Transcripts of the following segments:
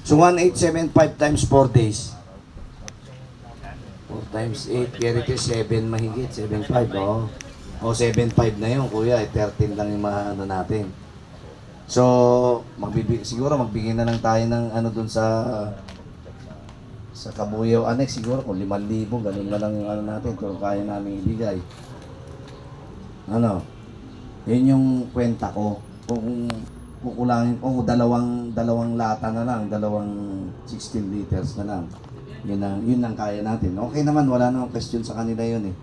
So 1875 times 4 days. 4 times 8, kaya ito 7 mahigit, 7.5, oh. O 7.5 na yun, kuya, 13 lang yung ano natin. So, siguro magbigay na lang tayo ng ano dun sa Kabuyaw Annex, siguro kung 5,000, ganun na lang yung ano natin, kung kaya namin ibigay. Ano, yun yung kwenta ko. Kung kukulangin ko, dalawang lata na lang, dalawang 16 liters na lang. Yun ang kaya natin. Okay naman, wala namang question sa kanila yun eh.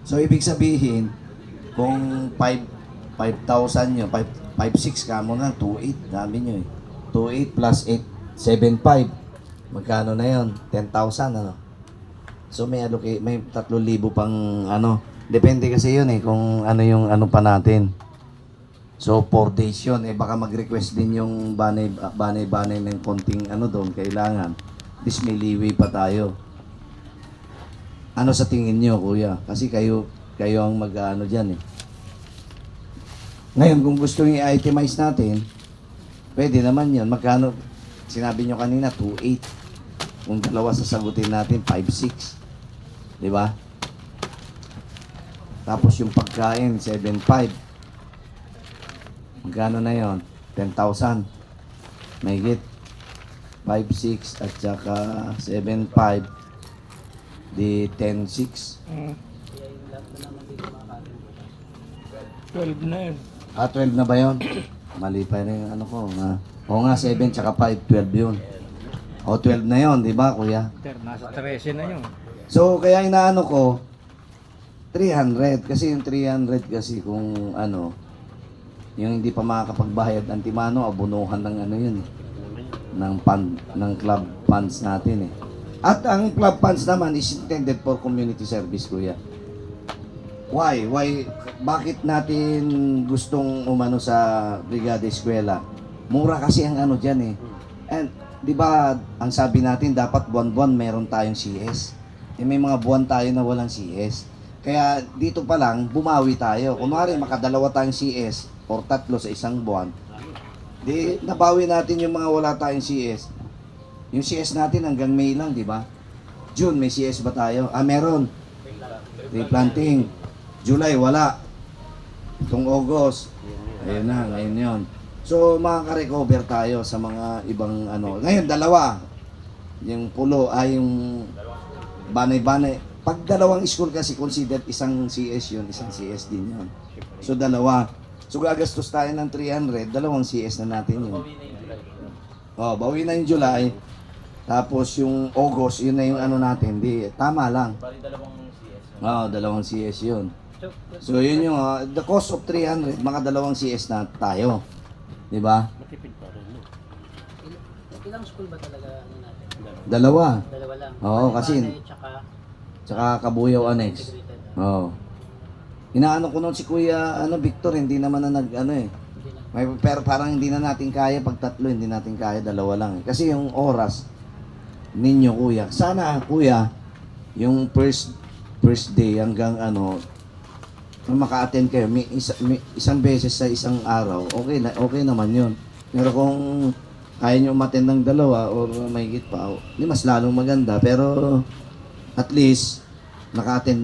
So, ibig sabihin, kung 5,000 nyo, 5,600 ka mo na, 2,800, dami nyo eh. 2,800 plus 8, 7,500. Magkano na yun? 10,000 ano? So, may 3,000 pang ano. Depende kasi yun eh, kung ano yung ano pa natin. So, 4 days yun. Eh, baka mag-request din yung banay ng konting ano doon, kailangan. At least may leeway pa tayo. Ano sa tingin nyo, kuya? Kasi kayo ang mag-ano dyan eh. Ngayon, kung gusto nyo i-itemize natin, pwede naman yun. Magkano? Sinabi nyo kanina, 2,800. Kung dalawa sasagutin natin, 5,600. Diba? Tapos yung pagkain, 7,500. Magkano na yon? 10,000. Mahigit. 5,600 at saka 7,500. Di 10,600. 12 na yun. 12 na ba yun? Mali pa rin yung ano ko. Oo nga, 7 tsaka 5, 12 yun. O 12 na yun, di ba kuya? Nasa 13 na yun. So, kaya inaano ko, 300. Kasi yung 300 kasi kung ano, yung hindi pa makakapagbayad ng timano, abunuhan ng ano yun eh. Ng club funds natin eh. At ang club funds naman is intended for community service, kuya. Why? Bakit natin gustong umano sa Brigada Eskwela? Mura kasi ang ano dyan eh. And, di ba, ang sabi natin, dapat buwan-buwan meron tayong CS. Eh, may mga buwan tayo na walang CS. Kaya, dito pa lang, bumawi tayo. Kunwari, makadalawa tayong CS or 3 sa isang buwan. Di, nabawi natin yung mga wala tayong CS. Yung CS natin hanggang May lang, di ba? June, may CS ba tayo? Meron. Replanting. July, wala. Itong August, ayun na, ngayon yun. So, makaka-recover tayo sa mga ibang ano. Ngayon, dalawa. Yung pulo, yung banay-banay. Pag dalawang school kasi considered isang CS yun, isang CS din yun. So, dalawa. So, gagastos tayo ng 300, dalawang CS na natin yun. Bawi na yung July. Tapos yung August, yun na yung ano natin. Di, tama lang. Dalawang CS yun. So, yun yung, the cost of 300, mga dalawang CS na tayo. Di ba? Matipid pa rin. Ilang school ba talaga ano natin? Dalawa. Dalawa lang. Oo, kasi tsaka Kabuyaw Annex. Oo. Inaano ko nun si Kuya Victor, hindi naman na nag-ano eh. Pero parang hindi na natin kaya pag 3, hindi natin kaya, 2 lang eh. Kasi yung oras ninyo, kuya. Sana, kuya, yung first day hanggang ano, maka-attend kayo, may isang beses sa isang araw, okay naman yun. Pero kung kaya nyo umattend ng 2 or mahigit pa, mas lalong maganda. Pero at least, naka-attend